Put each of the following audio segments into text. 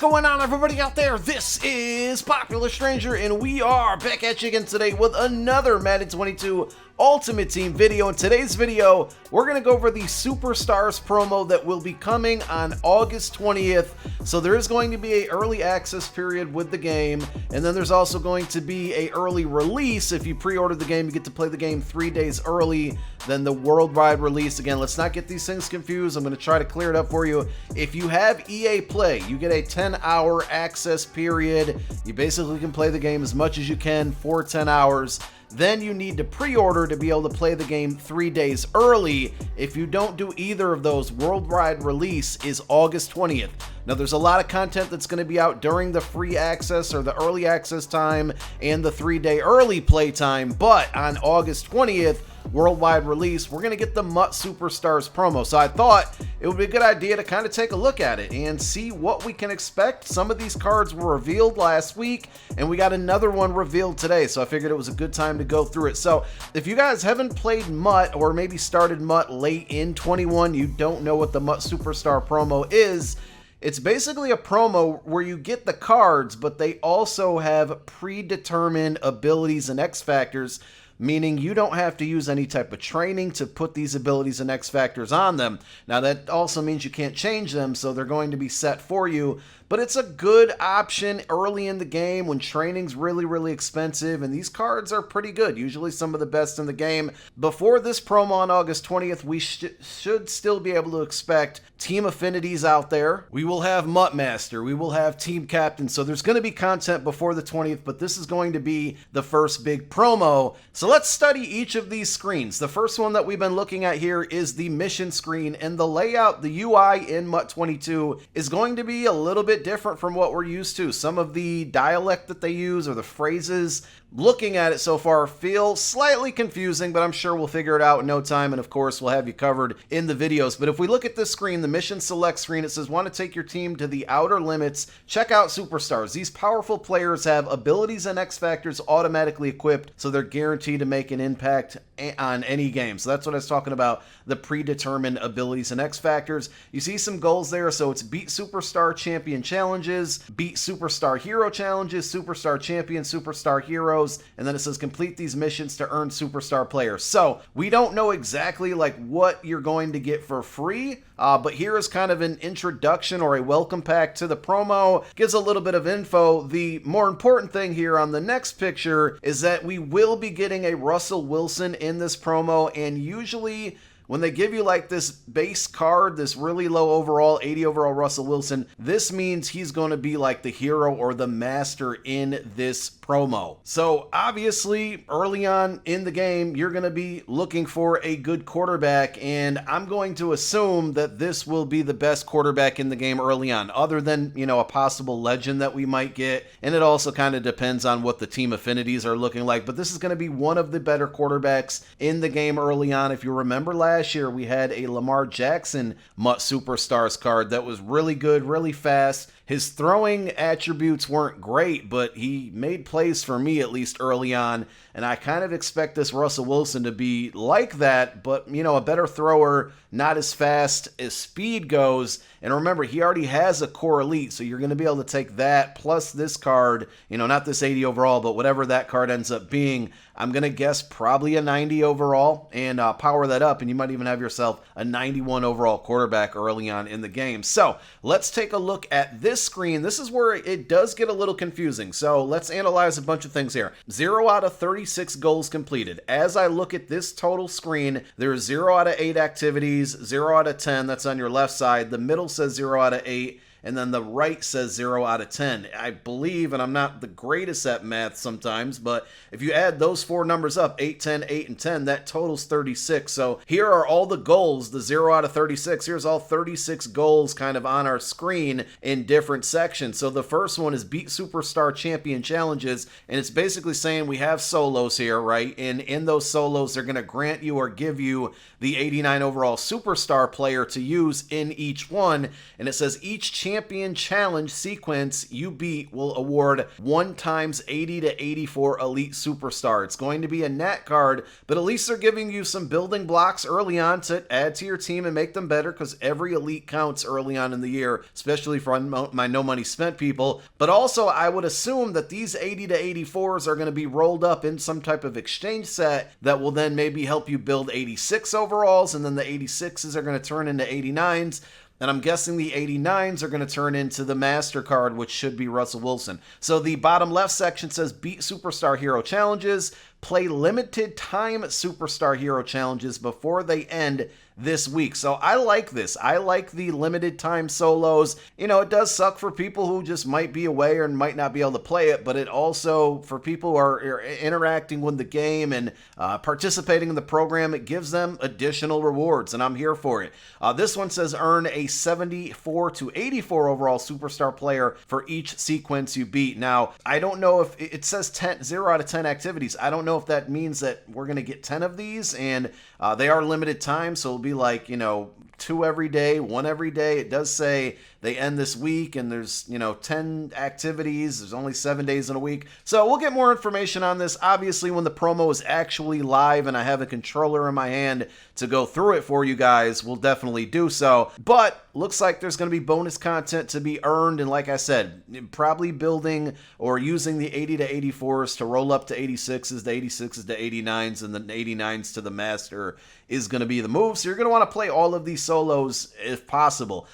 going on, everybody out there? This is Popular Stranger, and we are back at you again today with another Madden 22 Ultimate Team video. In today's video, we're going to go over the Superstars promo that will be coming on August 20th. So there is going to be an early access period with the game, and then there's also going to be an early release. If you pre-order the game, you get to play the game 3 days early than the worldwide release. Again, let's not get these things confused. I'm going to try to clear it up for you. If you have EA Play, you get a 10-hour access period. You basically can play the game as much as you can for 10 hours. Then you need to pre-order to be able to play the game 3 days early. If you don't do either of those, worldwide release is August 20th. Now, there's a lot of content that's going to be out during the free access or the early access time and the 3-day early play time, but on August 20th, worldwide release, we're going to get the MUT Superstars promo. So I thought it would be a good idea to kind of take a look at it and see what we can expect. Some of these cards were revealed last week, and we got another one revealed today, so I figured it was a good time to go through it. So if you guys haven't played MUT or maybe started MUT late in 21, you don't know what the MUT Superstar promo is. It's basically a promo where you get the cards, but they also have predetermined abilities and X factors, meaning you don't have to use any type of training to put these abilities and X factors on them. Now, that also means you can't change them, so they're going to be set for you. But it's a good option early in the game when training's really expensive, and these cards are pretty good, usually some of the best in the game. Before this promo on August 20th, we should still be able to expect team affinities out there. We will have MUT Master, we will have Team Captain, so there's going to be content before the 20th, but this is going to be the first big promo. So let's study each of these screens. The first one that we've been looking at here is the mission screen, and the layout, the UI in MUT 22 is going to be a little bit different from what we're used to. Some of the dialect that they use or the phrases, looking at it so far, feel slightly confusing, but I'm sure we'll figure it out in no time, and of course we'll have you covered in the videos. But if we look at this screen, the mission select screen, it says want to take your team to the outer limits, check out Superstars. These powerful players have abilities and X factors automatically equipped, so they're guaranteed to make an impact on any game. So that's what I was talking about, the predetermined abilities and X factors. You see some goals there, so it's beat Superstar Champion challenges, beat Superstar Hero challenges, Superstar Champion, Superstar Heroes, and then it says complete these missions to earn Superstar players. So we don't know exactly like what you're going to get for free, but here is kind of an introduction or a welcome pack to the promo. Gives a little bit of info. The more important thing here on the next picture is that we will be getting a Russell Wilson in this promo, and usually when they give you like this base card, this really low overall, 80 overall Russell Wilson, this means he's going to be like the hero or the master in this promo. So obviously early on in the game, you're going to be looking for a good quarterback, and I'm going to assume that this will be the best quarterback in the game early on, other than, you know, a possible legend that we might get. And it also kind of depends on what the team affinities are looking like, but this is going to be one of the better quarterbacks in the game early on. If you remember last year, we had a Lamar Jackson MUT Superstars card that was really good, really fast. His throwing attributes weren't great, but he made plays for me, at least early on, and I kind of expect this Russell Wilson to be like that, but, you know, a better thrower, not as fast as speed goes. And remember, he already has a core elite, so you're going to be able to take that plus this card, you know, not this 80 overall, but whatever that card ends up being. I'm going to guess probably a 90 overall, and power that up, and you might even have yourself a 91 overall quarterback early on in the game. So let's take a look at this screen. This is where it does get a little confusing. So let's analyze a bunch of things here. 0 out of 36 goals completed. As I look at this total screen, there's 0 out of 8 activities, 0 out of 10. That's on your left side. The middle says 0 out of 8. And then the right says 0 out of 10. I believe, and I'm not the greatest at math sometimes, but if you add those four numbers up, 8, 10, 8, and 10, that totals 36. So here are all the goals, the 0 out of 36. Here's all 36 goals kind of on our screen in different sections. So the first one is beat Superstar Champion challenges, and it's basically saying we have solos here, right? And in those solos, they're going to grant you or give you the 89 overall Superstar player to use in each one. And it says each champion champion challenge sequence you beat will award 1 times 80 to 84 elite superstar. It's going to be a nat card, but at least they're giving you some building blocks early on to add to your team and make them better, because every elite counts early on in the year, especially for my no money spent people. But also, I would assume that these 80 to 84s are going to be rolled up in some type of exchange set that will then maybe help you build 86 overalls, and then the 86s are going to turn into 89s. And I'm guessing the 89s are going to turn into the Master card, which should be Russell Wilson. So the bottom left section says beat Superstar Hero Challenges, play limited time Superstar Hero Challenges before they end this week. So I like this. I like the limited time solos. You know, it does suck for people who just might be away or might not be able to play it, but it also, for people who are interacting with the game and participating in the program, it gives them additional rewards, and I'm here for it. This one says earn a 74 to 84 overall superstar player for each sequence you beat. Now, I don't know if it says 0 out of 10 activities. I don't know if that means that we're going to get 10 of these, and they are limited time, so it'll be like, 2 every day, 1 every day. It does say they end this week, and there's 10 activities. There's only 7 days in a week, so we'll get more information on this obviously when the promo is actually live and I have a controller in my hand to go through it for you guys. We'll definitely do so, but looks like there's going to be bonus content to be earned, and like I said, probably building or using the 80 to 84s to roll up to 86s, the 86s to 89s, and the 89s to the Master is going to be the move. So you're going to want to play all of these solos if possible.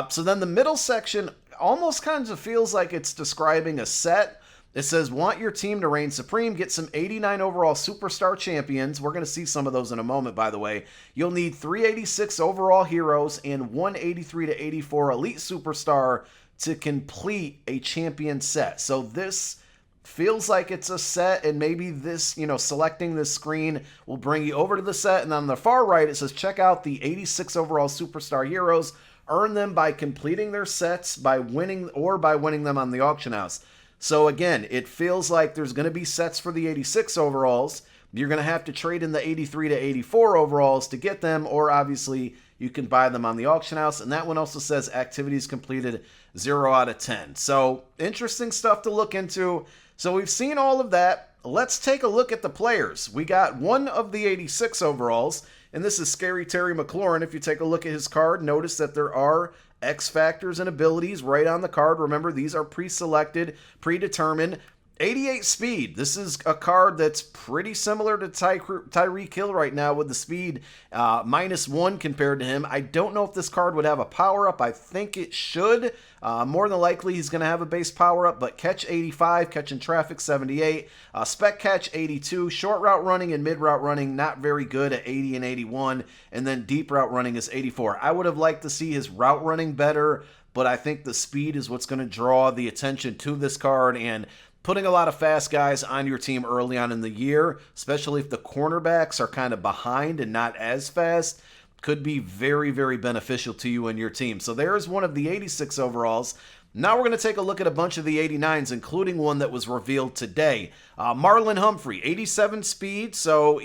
So then the middle section almost kind of feels like it's describing a set. It says, want your team to reign supreme, get some 89 overall superstar champions. We're going to see some of those in a moment, by the way. You'll need 386 overall heroes and 183 to 84 elite superstar to complete a champion set. So this feels like it's a set, and maybe this, selecting this screen will bring you over to the set. And on the far right, it says, check out the 86 overall superstar heroes. Earn them by completing their sets, by winning them on the auction house. So again, it feels like there's going to be sets for the 86 overalls. You're going to have to trade in the 83 to 84 overalls to get them, or obviously you can buy them on the auction house. And that one also says activities completed 0 out of 10. So interesting stuff to look into. So we've seen all of that. Let's take a look at the players. We got one of the 86 overalls, and this is Scary Terry McLaurin. If you take a look at his card, notice that there are X factors and abilities right on the card. Remember, these are pre-selected, predetermined. 88 speed. This is a card that's pretty similar to Tyreek Hill right now with the speed -1 compared to him. I don't know if this card would have a power-up. I think it should. More than likely, he's going to have a base power-up, but catch 85, catching traffic 78, spec catch 82, short route running and mid route running not very good at 80 and 81, and then deep route running is 84. I would have liked to see his route running better, but I think the speed is what's going to draw the attention to this card, and putting a lot of fast guys on your team early on in the year, especially if the cornerbacks are kind of behind and not as fast, could be very, very beneficial to you and your team. So there's one of the 86 overalls. Now we're going to take a look at a bunch of the 89s, including one that was revealed today. Marlon Humphrey, 87 speed. So,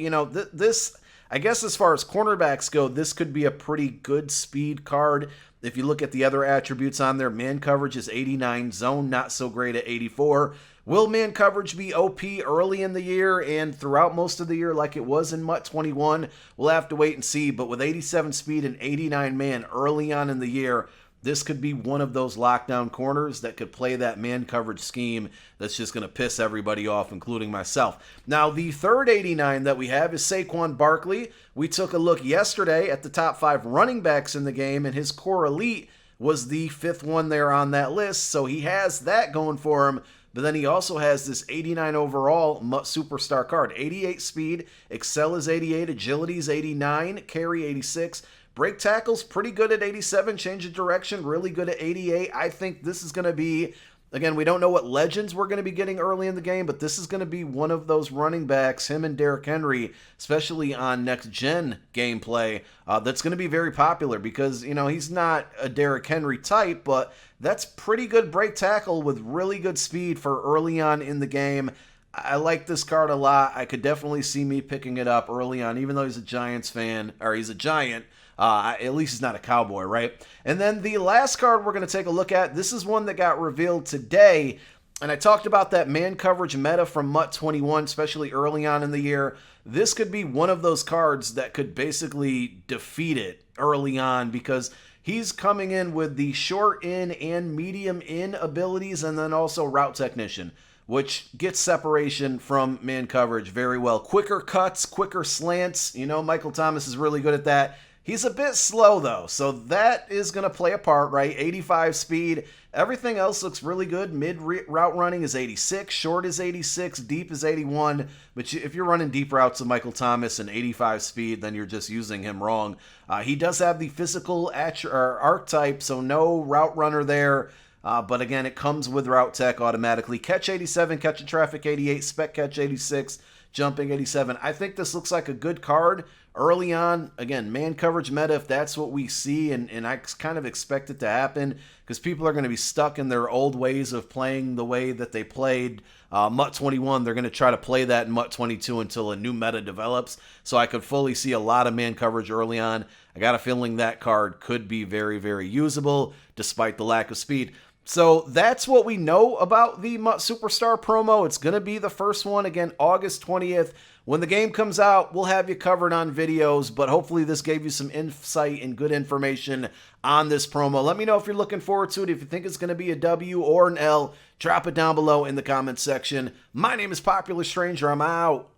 this, I guess as far as cornerbacks go, this could be a pretty good speed card. If you look at the other attributes on there, man coverage is 89, zone not so great at 84. Will man coverage be OP early in the year and throughout most of the year like it was in MUT 21? We'll have to wait and see, but with 87 speed and 89 man early on in the year, this could be one of those lockdown corners that could play that man coverage scheme that's just going to piss everybody off, including myself. Now, the third 89 that we have is Saquon Barkley. We took a look yesterday at the top 5 running backs in the game, and his core elite was the 5th one there on that list, so he has that going for him. But then he also has this 89 overall superstar card. 88 speed, excel is 88, agility is 89, carry 86, break tackles pretty good at 87, change of direction really good at 88. I think this is going to be, again, we don't know what legends we're going to be getting early in the game, but this is going to be one of those running backs, him and Derrick Henry, especially on next-gen gameplay, that's going to be very popular because, he's not a Derrick Henry type, but that's pretty good break tackle with really good speed for early on in the game. I like this card a lot. I could definitely see me picking it up early on, even though he's a Giants fan, or he's a Giant. At least he's not a cowboy, right? And then the last card we're going to take a look at, this is one that got revealed today. And I talked about that man coverage meta from MUT 21, especially early on in the year. This could be one of those cards that could basically defeat it early on, because he's coming in with the short in and medium in abilities, and then also route technician, which gets separation from man coverage very well. Quicker cuts, quicker slants. You know, Michael Thomas is really good at that. He's a bit slow, though, so that is going to play a part, right? 85 speed. Everything else looks really good. Mid route running is 86, short is 86, deep is 81. But if you're running deep routes with Michael Thomas and 85 speed, then you're just using him wrong. He does have the physical archetype, so no route runner there. But again, it comes with route tech automatically. Catch 87, catch and traffic 88, spec catch 86, jumping 87. I think this looks like a good card early on. Again, man coverage meta, if that's what we see, and I kind of expect it to happen, because people are going to be stuck in their old ways of playing the way that they played MUT 21. They're going to try to play that in MUT 22 until a new meta develops. So I could fully see a lot of man coverage early on. I got a feeling that card could be very, very usable despite the lack of speed. So that's what we know about the MUT Superstar promo. It's going to be the first one, again, August 20th. When the game comes out, we'll have you covered on videos, but hopefully this gave you some insight and good information on this promo. Let me know if you're looking forward to it. If you think it's going to be a W or an L, drop it down below in the comments section. My name is Popular Stranger. I'm out.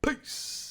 Peace.